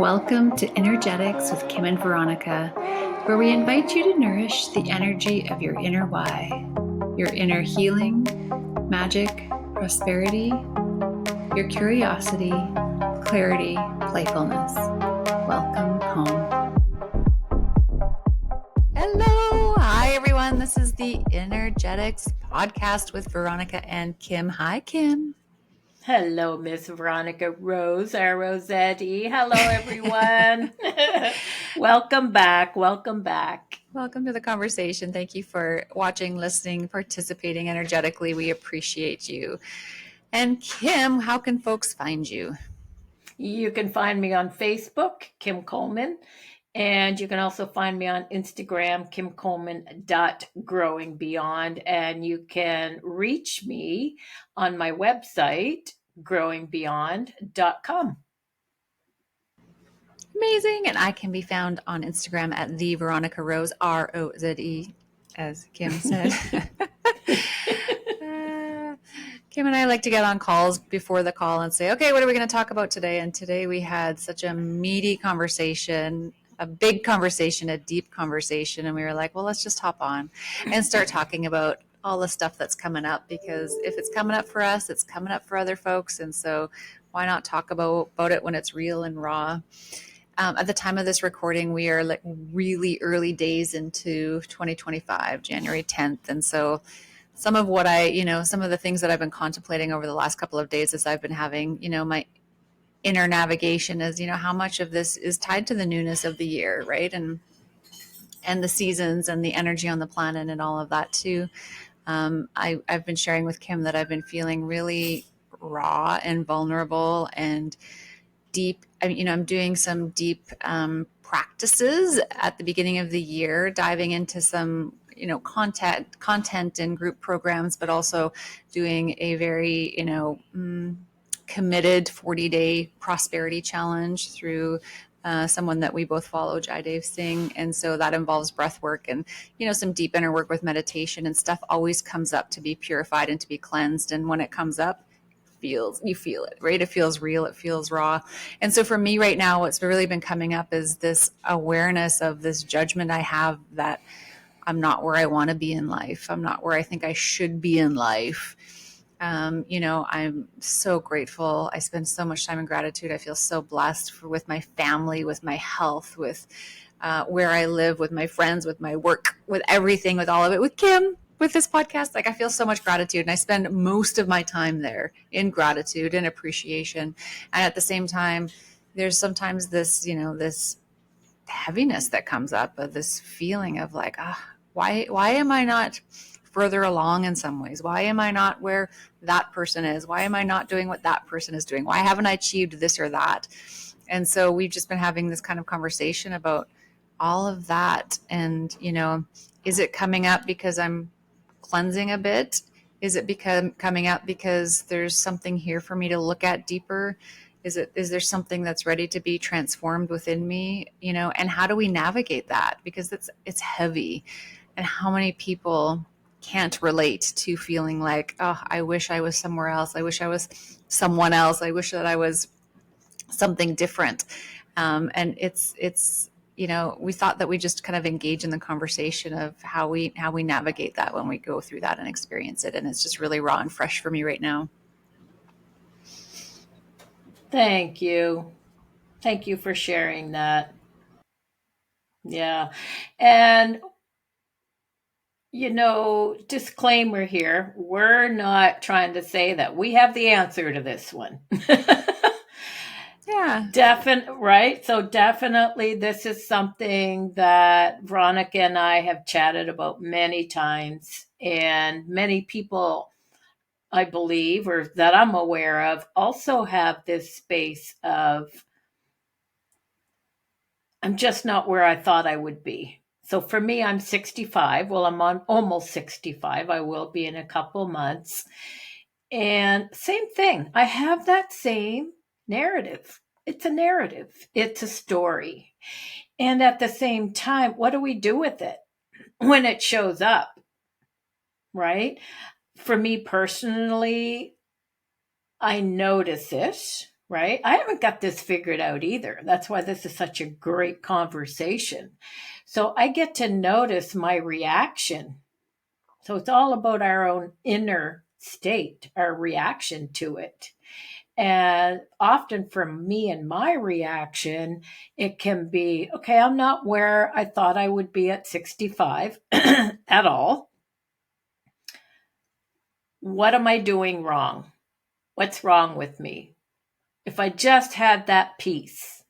Welcome to Energetics with Kim and Veronica, where we invite you to nourish the energy of your inner why, your inner healing, magic, prosperity, your curiosity, clarity, playfulness. Welcome home. Hello. Hi, everyone. This is the Energetics podcast with Veronica and Kim. Hi, Kim. Hello, Miss Veronica Rose, our Rossetti. Hello, everyone. Welcome back. Welcome back. Welcome to the conversation. Thank you for watching, listening, participating energetically. We appreciate you. And Kim, how can folks find you? You can find me on Facebook, Kim Coleman, and you can also find me on Instagram, kimcoleman.growingbeyond, and you can reach me on my website, growingbeyond.com. Amazing. And I can be found on Instagram at the Veronica Rose, Rose, as Kim said. Kim and I like to get on calls before the call and say, okay, what are we going to talk about today? And today we had such a meaty conversation, a big conversation, a deep conversation. And we were like, well, let's just hop on and start talking about all the stuff that's coming up, because if it's coming up for us, it's coming up for other folks. And so why not talk about it when it's real and raw? At the time of this recording, we are like really early days into 2025, January 10th. And so some of what some of the things that I've been contemplating over the last couple of days as I've been having, my inner navigation is, how much of this is tied to the newness of the year, right? And the seasons and the energy on the planet and all of that too. I've been sharing with Kim that I've been feeling really raw and vulnerable and deep. I'm doing some deep practices at the beginning of the year, diving into some content and group programs, but also doing a very committed 40-day prosperity challenge through someone that we both follow, Jaidev Singh. And so that involves breath work and some deep inner work with meditation, and stuff always comes up to be purified and to be cleansed. And when it comes up, you feel it, right? It feels real, it feels raw. And so for me right now, what's really been coming up is this awareness of this judgment I have that I'm not where I want to be in life. I'm not where I think I should be in life. I'm so grateful. I spend so much time in gratitude. I feel so blessed with my family, with my health, with where I live, with my friends, with my work, with everything, with all of it, with Kim, with this podcast. Like, I feel so much gratitude, and I spend most of my time there in gratitude and appreciation. And at the same time, there's sometimes this, this heaviness that comes up, of this feeling of like, why am I not further along in some ways? Why am I not where that person is? Why am I not doing what that person is doing? Why haven't I achieved this or that? And so we've just been having this kind of conversation about all of that. And, is it coming up because I'm cleansing a bit? Is it coming up because there's something here for me to look at deeper? Is there something that's ready to be transformed within me? And how do we navigate that? Because it's heavy. And how many people can't relate to feeling like, oh, I wish I was somewhere else. I wish I was someone else. I wish that I was something different. And it's we thought that we just kind of engage in the conversation of how we navigate that when we go through that and experience it. And it's just really raw and fresh for me right now. Thank you. Thank you for sharing that. Yeah. And, disclaimer here, we're not trying to say that we have the answer to this one. Yeah. Right? So definitely this is something that Veronica and I have chatted about many times, and many people, I believe, or that I'm aware of, also have this space of, I'm just not where I thought I would be. So for me, I'm 65. Well, I'm on almost 65. I will be in a couple months. And same thing. I have that same narrative. It's a narrative. It's a story. And at the same time, what do we do with it when it shows up? Right? For me personally, I notice it, right? I haven't got this figured out either. That's why this is such a great conversation. So I get to notice my reaction. So it's all about our own inner state, our reaction to it. And often for me and my reaction, it can be, okay, I'm not where I thought I would be at 65 at all. What am I doing wrong? What's wrong with me? If I just had that peace,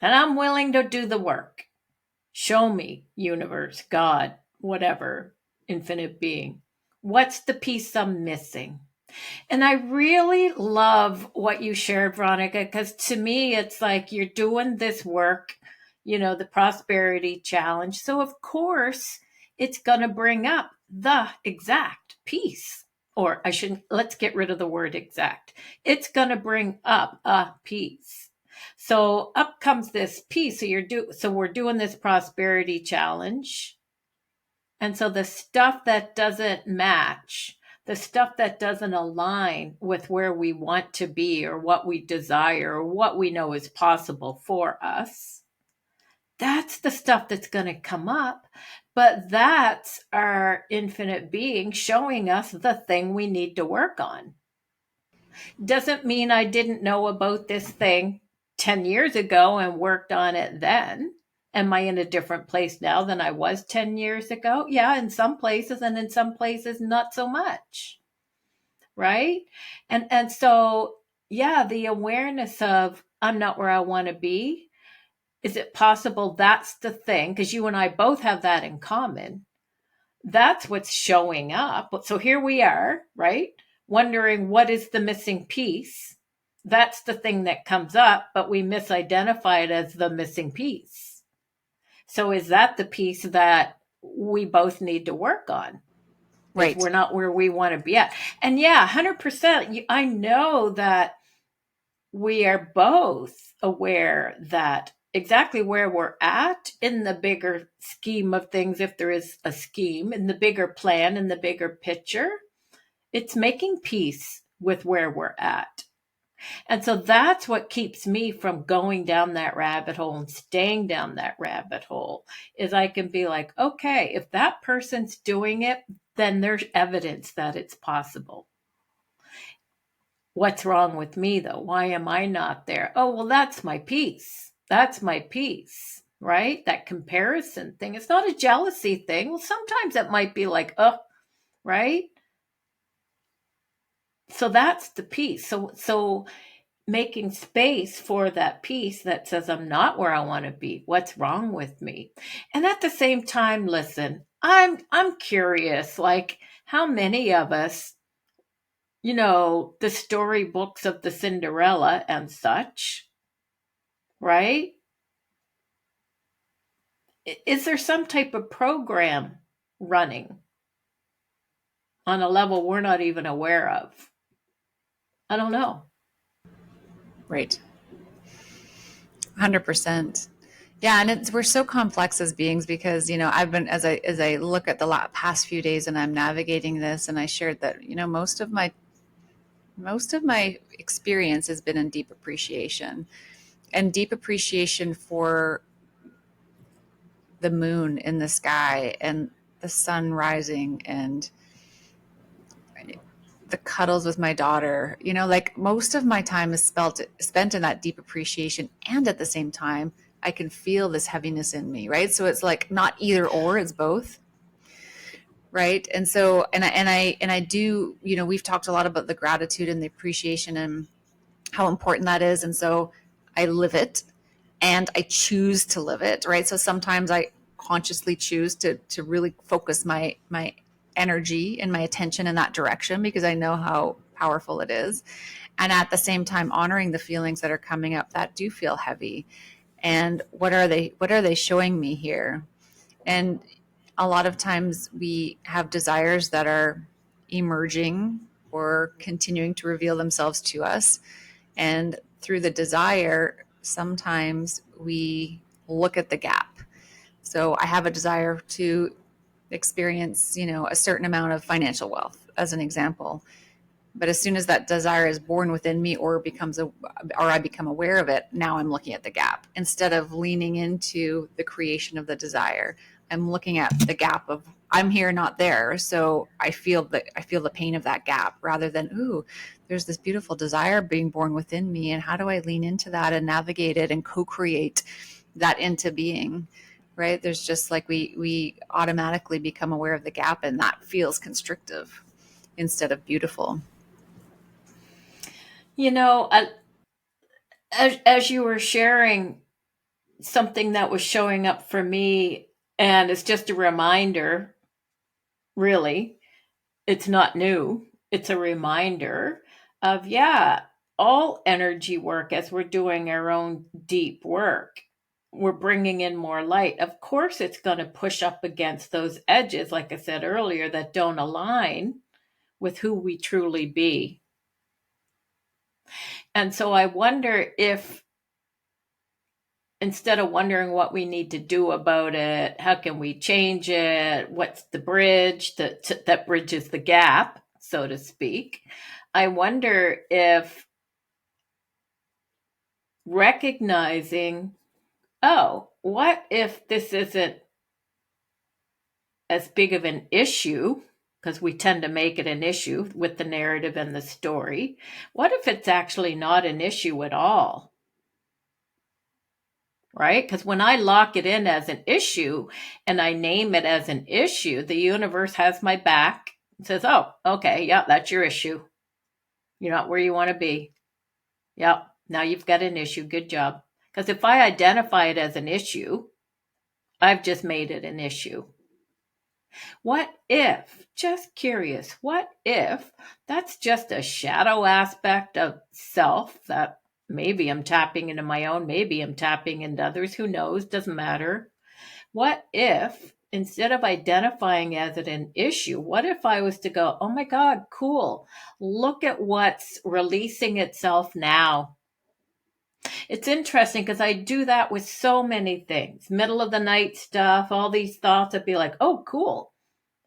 and I'm willing to do the work, show me, universe, God, whatever, infinite being, what's the piece I'm missing? And I really love what you shared, Veronica, because to me, it's like you're doing this work, the prosperity challenge. So, of course, it's going to bring up the exact piece. Or I shouldn't, let's get rid of the word exact. It's going to bring up a piece. So up comes this piece. So we're doing this prosperity challenge. And so the stuff that doesn't match, the stuff that doesn't align with where we want to be or what we desire or what we know is possible for us, that's the stuff that's going to come up. But that's our infinite being showing us the thing we need to work on. Doesn't mean I didn't know about this thing 10 years ago and worked on it then. Am I in a different place now than I was 10 years ago? Yeah, in some places, and in some places not so much. Right? And so yeah, the awareness of I'm not where I want to be. Is it possible that's the thing? Because you and I both have that in common. That's what's showing up. So here we are, right? Wondering what is the missing piece. That's the thing that comes up, but we misidentify it as the missing piece. So is that the piece that we both need to work on? Is Right. we're not where we want to be at. And yeah, 100%. I know that we are both aware that exactly where we're at in the bigger scheme of things, if there is a scheme, in the bigger plan, in the bigger picture, it's making peace with where we're at. And so that's what keeps me from going down that rabbit hole and staying down that rabbit hole is I can be like, okay, if that person's doing it, then there's evidence that it's possible. What's wrong with me though? Why am I not there? Oh, well, that's my piece. That's my piece, right? That comparison thing. It's not a jealousy thing. Well, sometimes it might be like, oh, right? So that's the piece. So making space for that piece that says I'm not where I want to be. What's wrong with me? And at the same time, listen, I'm curious, like how many of us, the storybooks of the Cinderella and such, right? Is there some type of program running on a level we're not even aware of? I don't know. Right. 100%. Yeah, and we're so complex as beings because I've been as I look at the past few days and I'm navigating this, and I shared that most of my experience has been in deep appreciation, and deep appreciation for the moon in the sky and the sun rising and the cuddles with my daughter. Like most of my time is spent in that deep appreciation, and at the same time I can feel this heaviness in me, right? So it's like not either or, it's both, right? And so and I do, we've talked a lot about the gratitude and the appreciation and how important that is. And so I live it, and I choose to live it, right? So sometimes I consciously choose to really focus my energy and my attention in that direction because I know how powerful it is. And at the same time honoring the feelings that are coming up that do feel heavy. And what are they showing me here? And a lot of times we have desires that are emerging or continuing to reveal themselves to us. And through the desire, sometimes we look at the gap. So I have a desire to experience, a certain amount of financial wealth, as an example. But as soon as that desire is born within me or I become aware of it, now I'm looking at the gap instead of leaning into the creation of the desire. I'm looking at the gap of I'm here, not there. So I feel the pain of that gap rather than, ooh, there's this beautiful desire being born within me. And how do I lean into that and navigate it and co-create that into being? Right. There's just like we automatically become aware of the gap, and that feels constrictive instead of beautiful. You know, as you were sharing, something that was showing up for me, and it's just a reminder, really, it's not new. It's a reminder of, yeah, all energy work as we're doing our own deep work, we're bringing in more light. Of course, it's going to push up against those edges, like I said earlier, that don't align with who we truly be. And so I wonder if, instead of wondering what we need to do about it, how can we change it, what's the bridge that bridges the gap, so to speak, I wonder if recognizing, oh, what if this isn't as big of an issue, because we tend to make it an issue with the narrative and the story, what if it's actually not an issue at all? Right? Because when I lock it in as an issue and I name it as an issue, the universe has my back and says, oh, okay, yeah, that's your issue. You're not where you want to be. Yep, now you've got an issue. Good job. Because if I identify it as an issue, I've just made it an issue. What if, just curious, what if that's just a shadow aspect of self that maybe I'm tapping into my own, maybe I'm tapping into others, who knows, doesn't matter. What if, instead of identifying as it an issue, what if I was to go, oh my God, cool, look at what's releasing itself now? It's interesting because I do that with so many things, middle of the night stuff, all these thoughts. I'd be like, oh, cool.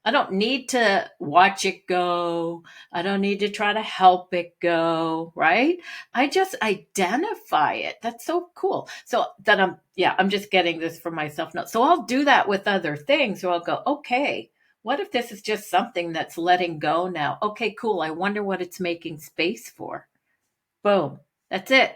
I don't need to watch it go. I don't need to try to help it go, right? I just identify it. That's so cool. So that I'm just getting this for myself now. So I'll do that with other things. So I'll go, okay, what if this is just something that's letting go now? Okay, cool. I wonder what it's making space for. Boom. That's it.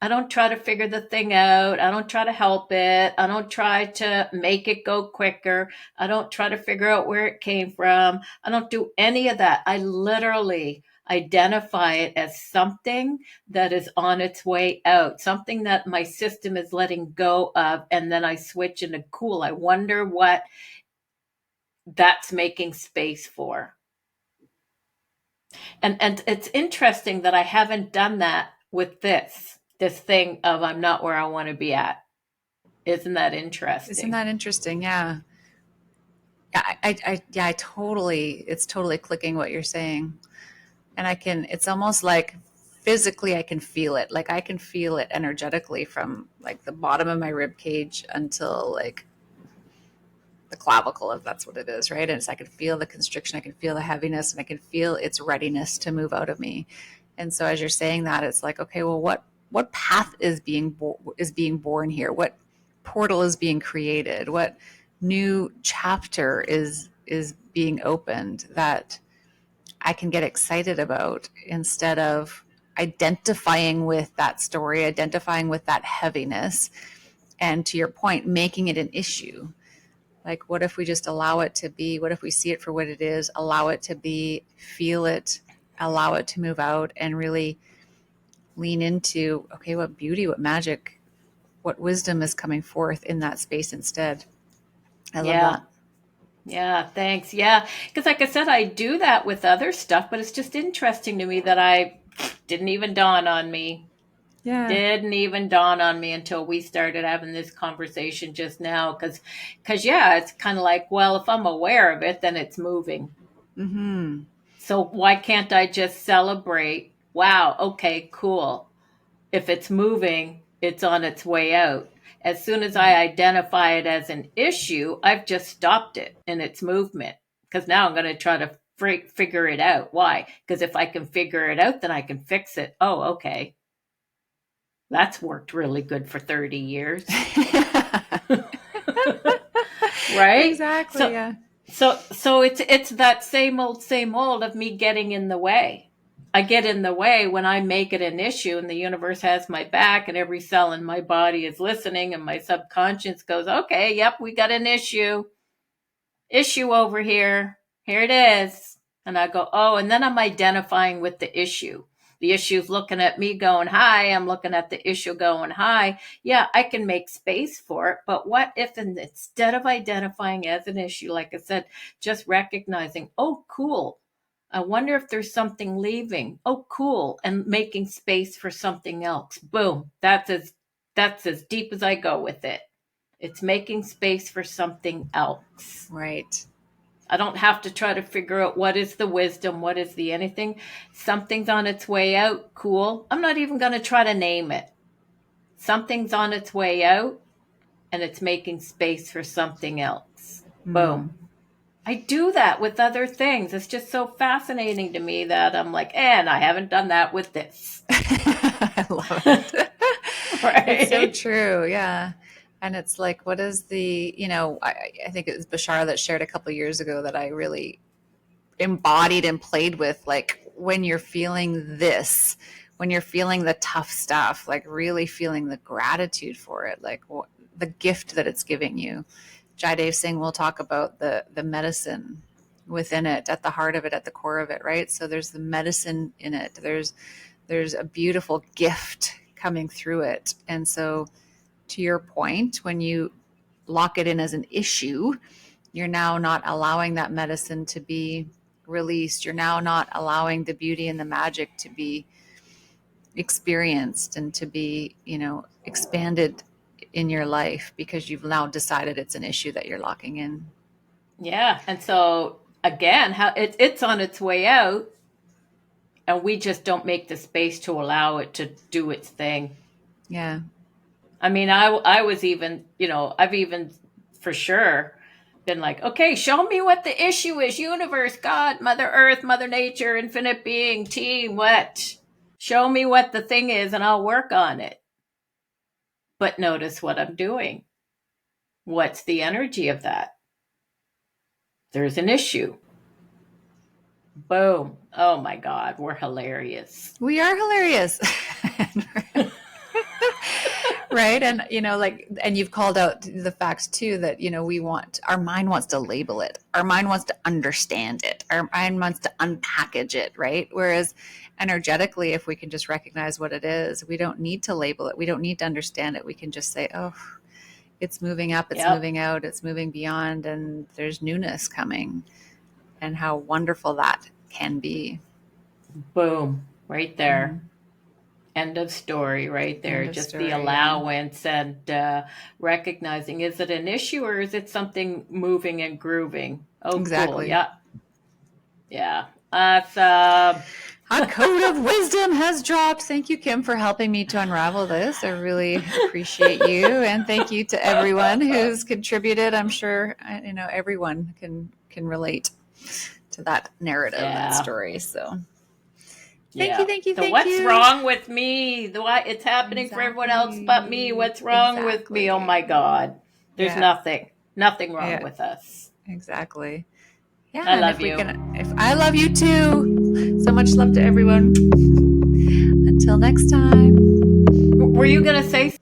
I don't try to figure the thing out. I don't try to help it. I don't try to make it go quicker. I don't try to figure out where it came from. I don't do any of that. I literally identify it as something that is on its way out, something that my system is letting go of. And then I switch into, cool, I wonder what that's making space for. And it's interesting that I haven't done that with this thing of I'm not where I want to be at. Isn't that Isn't interesting? that interesting? Yeah. Yeah, I totally, it's totally clicking what you're saying. And it's almost like physically I can feel it. Like I can feel it energetically from like the bottom of my rib cage until like the clavicle, if that's what it is, right? And I can feel the constriction, I can feel the heaviness, and I can feel its readiness to move out of me. And so as you're saying that, it's like, okay, well, what path is being born here? What portal is being created? What new chapter is being opened that I can get excited about instead of identifying with that story, identifying with that heaviness, and to your point, making it an issue. Like, what if we just allow it to be? What if we see it for what it is, allow it to be, feel it, allow it to move out, and really lean into, okay, what beauty, what magic, what wisdom is coming forth in that space instead. I love Yeah. that. Yeah, thanks. Yeah, because like I said, I do that with other stuff, but it's just interesting to me that I didn't even dawn on me. Yeah. Didn't even dawn on me until we started having this conversation just now. Because yeah, it's kind of like, well, if I'm aware of it, then it's moving. Mm-hmm. So why can't I just celebrate? Wow, okay, cool. If it's moving, it's on its way out. As soon as I Right. identify it as an issue, I've just stopped it in its movement, because now I'm going to try to figure it out. Why? Because if I can figure it out, then I can fix it. Oh, okay. That's worked really good for 30 years. Right? Exactly. So Yeah. so it's that same old of me getting in the way. I get in the way when I make it an issue and the universe has my back and every cell in my body is listening and my subconscious goes, "Okay, yep, we got an issue over here. Here it is." And I go, "Oh," and then I'm identifying with the issue. The issue's looking at me going, "Hi." I'm looking at the issue going, "Hi." Yeah, I can make space for it. But what if instead of identifying as an issue, like I said, just recognizing, "Oh, cool. I wonder if there's something leaving. Oh, cool." And making space for something else. Boom. That's as deep as I go with it. It's making space for something else. Right. I don't have to try to figure out what is the wisdom, what is the anything. Something's on its way out. Cool. I'm not even going to try to name it. Something's on its way out and it's making space for something else. Mm. Boom. I do that with other things. It's just so fascinating to me that I'm like, and I haven't done that with this. I love it. It's so Right? true. Yeah. And it's like, what is I think it was Bashara that shared a couple of years ago that I really embodied and played with, like when you're feeling this, when you're feeling the tough stuff, like really feeling the gratitude for it, like the gift that it's giving you. Jaidev Singh will talk about the medicine within it, at the heart of it, at the core of it, right? So there's the medicine in it. There's a beautiful gift coming through it. And so to your point, when you lock it in as an issue, you're now not allowing that medicine to be released. You're now not allowing the beauty and the magic to be experienced and to be, expanded in your life because you've now decided it's an issue that you're locking in. Yeah. And so again, how it's on its way out and we just don't make the space to allow it to do its thing. Yeah. I mean, I was even, I've even for sure been like, okay, show me what the issue is. Universe, God, Mother Earth, Mother Nature, infinite being, team, what? Show me what the thing is and I'll work on it. But notice what I'm doing. What's the energy of that? There's an issue. Boom. Oh my God, we're hilarious. We are hilarious. Right. And, and you've called out the facts too that, our mind wants to label it. Our mind wants to understand it. Our mind wants to unpackage it. Right. Whereas energetically, if we can just recognize what it is, we don't need to label it. We don't need to understand it. We can just say, oh, it's moving up, it's Yep. moving out, it's moving beyond, and there's newness coming, and how wonderful that can be. Boom. Right there. Mm-hmm. End of story right there. End of Just the story. Yeah. allowance and recognizing, is it an issue or is it something moving and grooving? Oh, cool. Exactly. Yeah. Yeah. A code of wisdom has dropped. Thank you, Kim, for helping me to unravel this. I really appreciate you. And thank you to everyone who's contributed. I'm sure, everyone can relate to that narrative, that yeah. story. So thank you, Yeah. thank you, The thank what's you. wrong with me? The why it's happening for everyone else but me. Exactly. What's wrong with me? Oh my Exactly. God. There's Yeah. nothing wrong Yeah. with us. Exactly. Yeah. I And love you. if I love you too. So much love to everyone. Until next time. Were you going to say